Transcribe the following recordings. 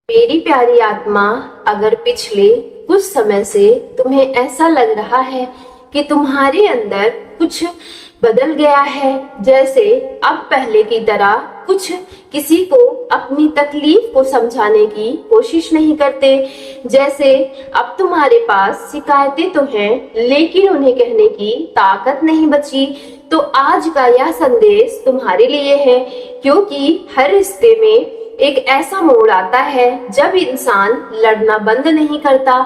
मेरी प्यारी आत्मा, अगर पिछले कुछ समय से तुम्हें ऐसा लग रहा है कि तुम्हारे अंदर कुछ बदल गया है, जैसे अब पहले की तरह कुछ किसी को अपनी तकलीफ को समझाने की कोशिश नहीं करते, जैसे अब तुम्हारे पास शिकायतें तो हैं लेकिन उन्हें कहने की ताकत नहीं बची, तो आज का यह संदेश तुम्हारे लिए है। क्योंकि हर रिश्ते में एक ऐसा मोड़ आता है जब इंसान लड़ना बंद नहीं करता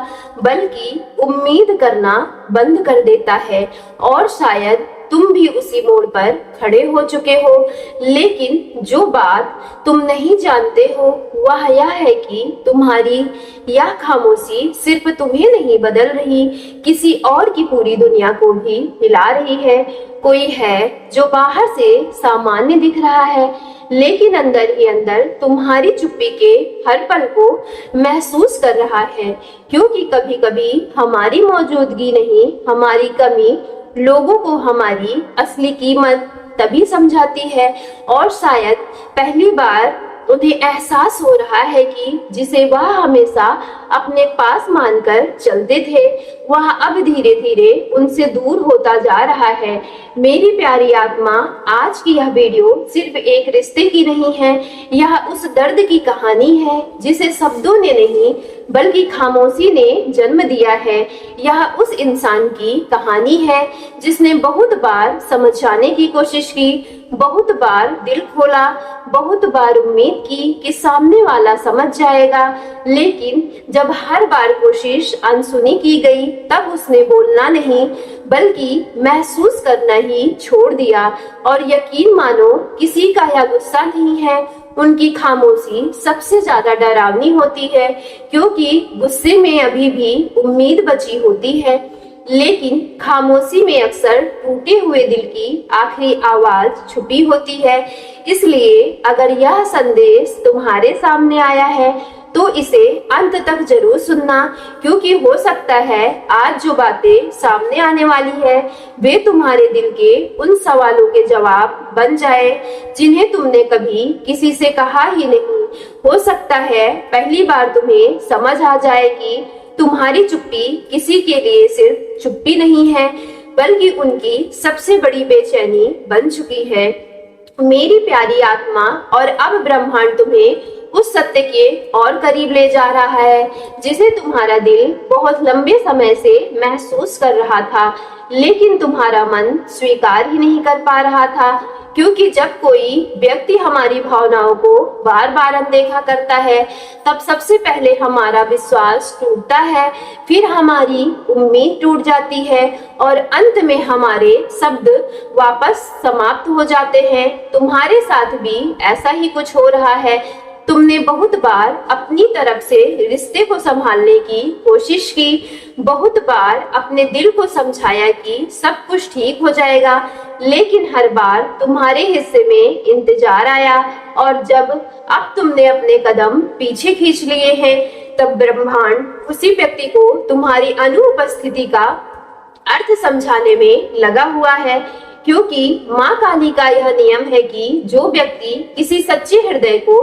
बल्कि उम्मीद करना बंद कर देता है। और शायद तुम भी उसी मोड़ पर खड़े हो चुके हो, लेकिन जो बात तुम नहीं जानते हो वह यह है कि तुम्हारी यह खामोशी सिर्फ तुम्हें नहीं बदल रही, किसी और की पूरी दुनिया को भी हिला रही है। कोई है जो बाहर से सामान्य दिख रहा है लेकिन अंदर ही अंदर तुम्हारी चुप्पी के हर पल को महसूस कर रहा है। क्योंकि कभी कभी हमारी मौजूदगी नहीं, हमारी कमी लोगों को हमारी असली कीमत तभी समझाती है। और शायद पहली बार उन्हें एहसास हो रहा है कि जिसे वह हमेशा अपने पास मानकर चलते थे वह अब धीरे धीरे उनसे दूर होता जा रहा है। मेरी प्यारी आत्मा, आज की यह वीडियो सिर्फ एक रिश्ते की नहीं है, यह उस दर्द की कहानी है जिसे शब्दों ने नहीं बल्कि खामोशी ने जन्म दिया है। यह उस इंसान की कहानी है जिसने बहुत बार समझाने की कोशिश की, बहुत बार दिल खोला, बहुत बार उम्मीद की कि सामने वाला समझ जाएगा, लेकिन जब हर बार कोशिश अनसुनी की गई तब उसने बोलना नहीं बल्कि महसूस करना ही छोड़ दिया। और यकीन मानो, किसी का यह गुस्सा नहीं है, उनकी खामोशी सबसे ज्यादा डरावनी होती है, क्योंकि गुस्से में अभी भी उम्मीद बची होती है लेकिन खामोशी में अक्सर टूटे हुए दिल की आखिरी आवाज छुपी होती है। इसलिए अगर यह संदेश तुम्हारे सामने आया है तो इसे अंत तक जरूर सुनना, क्योंकि हो सकता है आज जो बातें सामने आने वाली है वे तुम्हारे दिल के उन सवालों के जवाब बन जाए जिन्हें तुमने कभी किसी से कहा ही नहीं। हो सकता है पहली बार तुम्हें समझ आ जाए कि तुम्हारी चुप्पी किसी के लिए सिर्फ चुप्पी नहीं है बल्कि उनकी सबसे बड़ी बेचैनी बन चुकी है। मेरी प्यारी आत्मा, और अब ब्रह्मांड तुम्हें उस सत्य के और करीब ले जा रहा है जिसे तुम्हारा दिल बहुत लंबे समय से महसूस कर रहा था लेकिन तुम्हारा मन स्वीकार ही नहीं कर पा रहा था। क्योंकि जब कोई व्यक्ति हमारी भावनाओं को बार बार अनदेखा करता है तब सबसे पहले हमारा विश्वास टूटता है, फिर हमारी उम्मीद टूट जाती है और अंत में हमारे शब्द वापस समाप्त हो जाते हैं। तुम्हारे साथ भी ऐसा ही कुछ हो रहा है। तुमने बहुत बार अपनी तरफ से रिश्ते को संभालने की कोशिश की, बहुत बार अपने दिल को समझाया कि सब कुछ ठीक हो जाएगा, लेकिन हर बार तुम्हारे हिस्से में इंतजार आया। और जब अब तुमने अपने कदम पीछे खींच लिए हैं तब ब्रह्मांड उसी व्यक्ति को तुम्हारी अनुपस्थिति का अर्थ समझाने में लगा हुआ है। क्योंकि माँ काली का यह नियम है कि जो व्यक्ति किसी सच्चे हृदय को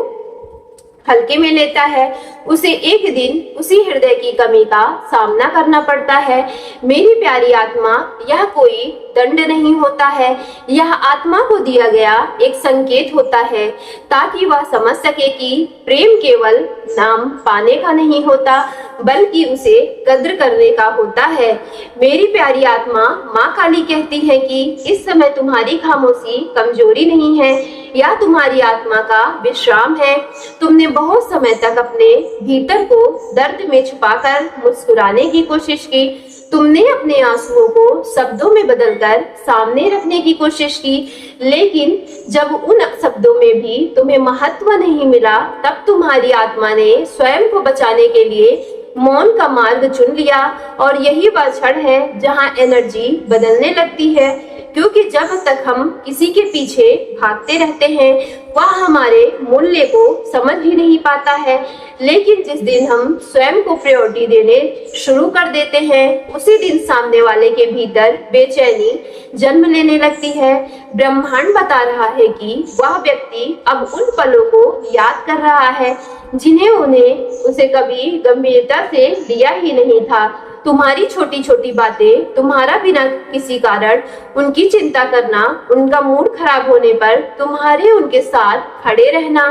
हल्के में लेता है उसे एक दिन उसी हृदय की कमी का सामना करना पड़ता है। मेरी प्यारी आत्मा, यह कोई दंड नहीं होता है, यह आत्मा को दिया गया एक संकेत होता है ताकि वह समझ सके कि प्रेम केवल नाम पाने का नहीं होता बल्कि उसे कद्र करने का होता है। मेरी प्यारी आत्मा, माँ काली कहती है कि इस समय तुम्हारी खामोशी कमजोरी नहीं है या तुम्हारी आत्मा का विश्राम है। तुमने बहुत समय तक अपने भीतर को दर्द में छुपाकर मुस्कुराने की कोशिश की, तुमने अपने आंसुओं को शब्दों में बदलकर सामने रखने की कोशिश की, लेकिन जब उन शब्दों में भी तुम्हें महत्व नहीं मिला तब तुम्हारी आत्मा ने स्वयं को बचाने के लिए मौन का मार्ग चुन लिया। और यही वह क्षण है जहां एनर्जी बदलने लगती है, क्योंकि जब तक हम किसी के पीछे भागते रहते हैं वह हमारे मूल्य को समझ ही नहीं पाता है। लेकिन जिस दिन हम स्वयं को प्रायोरिटी देने शुरू कर देते हैं, उसी दिन सामने वाले के भीतर बेचैनी जन्म लेने लगती है। ब्रह्मांड बता रहा है कि वह व्यक्ति अब उन पलों को याद कर रहा है जिन्हें उसे कभी गंभीरता से लिया ही नहीं था। तुम्हारी छोटी छोटी बातें, तुम्हारा बिना किसी कारण उनकी चिंता करना, उनका मूड खराब होने पर तुम्हारे उनके साथ खड़े रहना,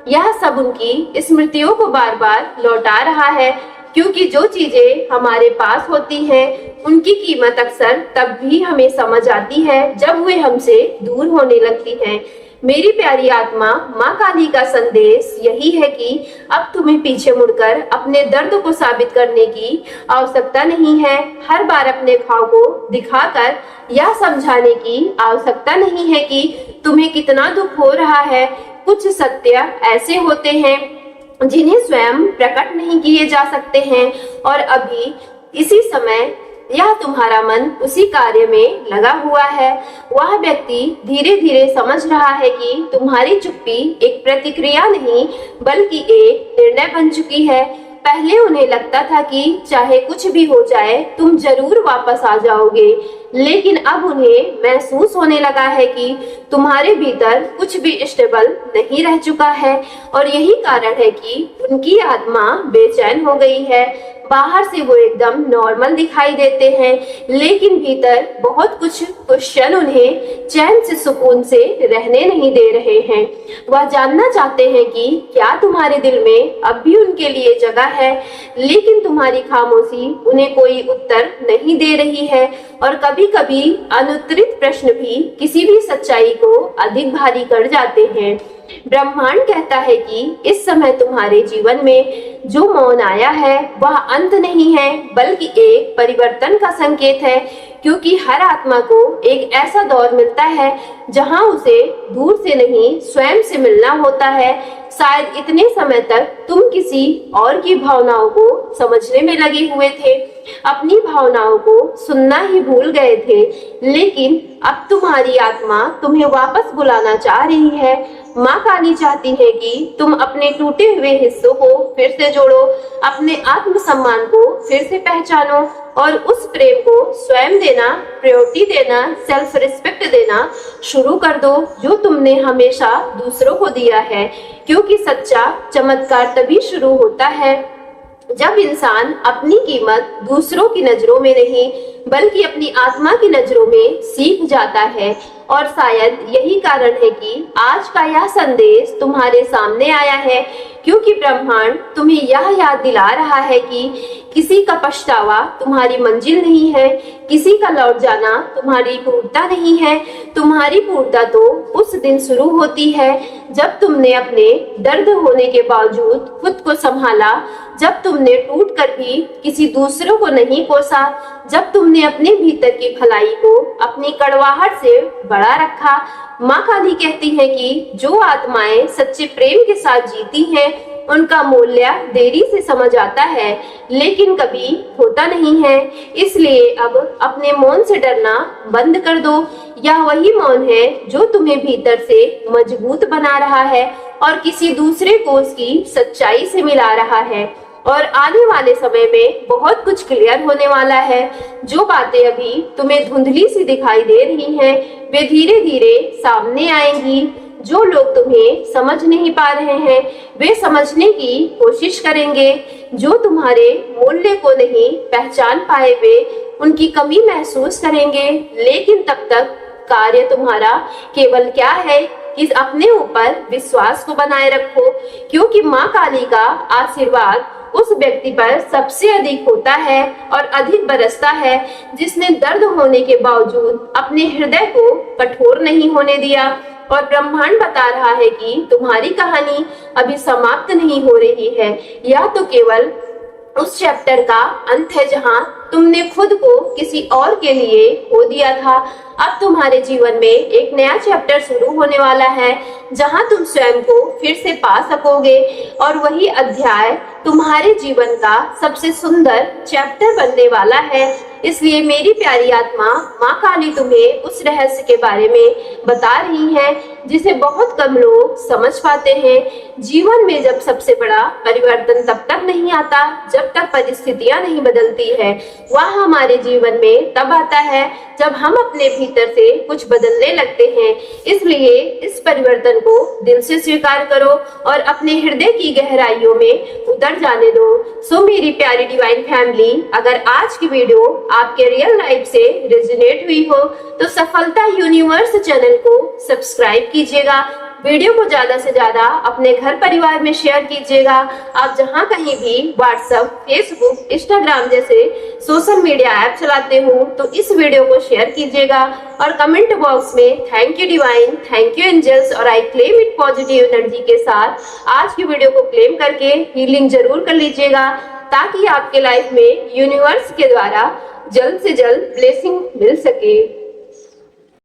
यह सब उनकी स्मृतियों को बार बार लौटा रहा है। क्योंकि जो चीजें हमारे पास होती हैं, उनकी कीमत अक्सर तब भी हमें समझ आती है जब वे हमसे दूर होने लगती हैं। मेरी प्यारी आत्मा, माँ काली का संदेश यही है कि अब तुम्हें पीछे मुड़कर अपने दर्द को साबित करने की आवश्यकता नहीं है। हर बार अपने घाव को दिखाकर यह समझाने की आवश्यकता नहीं है कि तुम्हें कितना दुख हो रहा है। कुछ सत्य ऐसे होते हैं जिन्हें स्वयं प्रकट नहीं किए जा सकते हैं, और अभी इसी समय यह तुम्हारा मन उसी कार्य में लगा हुआ है। वह व्यक्ति धीरे धीरे समझ रहा है कि तुम्हारी चुप्पी एक प्रतिक्रिया नहीं बल्कि एक निर्णय बन चुकी है। पहले उन्हें लगता था कि चाहे कुछ भी हो जाए तुम जरूर वापस आ जाओगे, लेकिन अब उन्हें महसूस होने लगा है कि तुम्हारे भीतर कुछ भी स्टेबल नहीं रह चुका है, और यही कारण है कि उनकी आत्मा बेचैन हो गई है। बाहर से वो एकदम नॉर्मल दिखाई देते हैं, लेकिन भीतर बहुत कुछ क्वेश्चन उन्हें चैन से सुकून से रहने नहीं दे रहे हैं। वह जानना चाहते हैं कि क्या तुम्हारे दिल में अब भी उनके लिए जगह है, लेकिन तुम्हारी खामोशी उन्हें कोई उत्तर नहीं दे रही है। और कभी कभी अनुत्तरित प्रश्न भी किसी भी सच्चाई को अधिक भारी कर जाते हैं। ब्रह्मांड कहता है कि इस समय तुम्हारे जीवन में जो मौन आया है वह अंत नहीं है बल्कि एक परिवर्तन का संकेत है, क्योंकि हर आत्मा को एक ऐसा दौर मिलता है जहां उसे दूर से नहीं स्वयं से मिलना होता है। शायद इतने समय तक तुम किसी और की भावनाओं को समझने में लगे हुए थे, अपनी भावनाओं को सुनना ही भूल गए थे, लेकिन अब तुम्हारी आत्मा तुम्हें वापस बुलाना चाह रही है। माँ काली चाहती है कि तुम अपने टूटे हुए हिस्सों को फिर से जोड़ो, अपने आत्मसम्मान को फिर से पहचानो और उस प्रेम को स्वयं देना, प्रायोरिटी देना, सेल्फ रिस्पेक्ट देना शुरू कर दो जो तुमने हमेशा दूसरों को दिया है। क्योंकि सच्चा चमत्कार तभी शुरू होता है जब इंसान अपनी कीमत दूसरों की नजरों में नहीं बल्कि अपनी आत्मा की नजरों में सीख जाता है। और शायद यही कारण है कि आज का यह संदेश तुम्हारे सामने आया है, क्योंकि ब्रह्मांड तुम्हें यह याद दिला रहा है कि किसी का पछतावा तुम्हारी मंजिल नहीं है, किसी का लौट जाना तुम्हारी पूर्णता नहीं है। तुम्हारी पूर्णता तो उस दिन शुरू होती है जब तुमने अपने दर्द होने के बावजूद खुद को संभाला, जब तुमने टूट कर भी किसी दूसरों को नहीं कोसा, जब तुमने अपने भीतर की भलाई को अपनी कड़वाहट से बड़ा रखा। माँ काली कहती है कि जो आत्माएं सच्चे प्रेम के साथ जीती हैं उनका मूल्य देरी से समझ आता है, लेकिन कभी होता नहीं है। इसलिए अब अपने मौन से डरना बंद कर दो। यह वही मौन है जो तुम्हें भीतर से मजबूत बना रहा है और किसी दूसरे को उसकी सच्चाई से मिला रहा है। और आने वाले समय में बहुत कुछ क्लियर होने वाला है। जो बातें अभी तुम्हें धुंधली सी दिखाई दे रही हैं, वे धीरे धीरे सामने आएंगी। जो लोग तुम्हें समझ नहीं पा रहे हैं, वे समझने की कोशिश करेंगे। जो तुम्हारे मूल्य को नहीं पहचान पाए, वे उनकी कमी महसूस करेंगे। लेकिन तब तक कार्य तुम्हारा केवल क्या है कि अपने ऊपर विश्वास को बनाए रखो, क्योंकि माँ काली का आशीर्वाद उस व्यक्ति पर सबसे अधिक होता है और अधिक बरसता है जिसने दर्द होने के बावजूद अपने हृदय को कठोर नहीं होने दिया। और ब्रह्मांड बता रहा है कि तुम्हारी कहानी अभी समाप्त नहीं हो रही है, यह तो केवल उस चैप्टर का अंत है जहां तुमने खुद को किसी और के लिए खो दिया था। अब तुम्हारे जीवन में एक नया चैप्टर शुरू होने वाला है जहां तुम स्वयं को फिर से पा सकोगे, और वही अध्याय तुम्हारे जीवन का सबसे सुंदर चैप्टर बनने वाला है। इसलिए मेरी प्यारी आत्मा माँ काली तुम्हें उस रहस्य के बारे में बता रही है जिसे बहुत कम लोग समझ पाते हैं। जीवन में जब सबसे बड़ा परिवर्तन तब तक नहीं आता जब तक परिस्थितियां नहीं बदलती है। वह हमारे जीवन में तब आता है जब हम अपने भीतर से कुछ बदलने लगते हैं। इसलिए इस परिवर्तन को दिल से स्वीकार करो और अपने हृदय की गहराइयों में उतर जाने दो। सो मेरी प्यारी डिवाइन फैमिली, अगर आज की वीडियो आपके रियल लाइफ से रेजोनेट हुई हो तो सफलता यूनिवर्स चैनल को सब्सक्राइब कीजिएगा। वीडियो को ज्यादा से ज्यादा अपने घर परिवार में शेयर कीजिएगा। आप जहां कहीं भी व्हाट्सएप, फेसबुक, इंस्टाग्राम जैसे सोशल मीडिया ऐप चलाते हो तो इस वीडियो को शेयर कीजिएगा और कमेंट बॉक्स में thank you divine, thank you angels और I claim it positive energy के साथ आज की वीडियो को क्लेम करके हीलिंग जरूर कर लीजिएगा ताकि आपके लाइफ में यूनिवर्स के द्वारा जल्द से जल्द ब्लेसिंग मिल सके।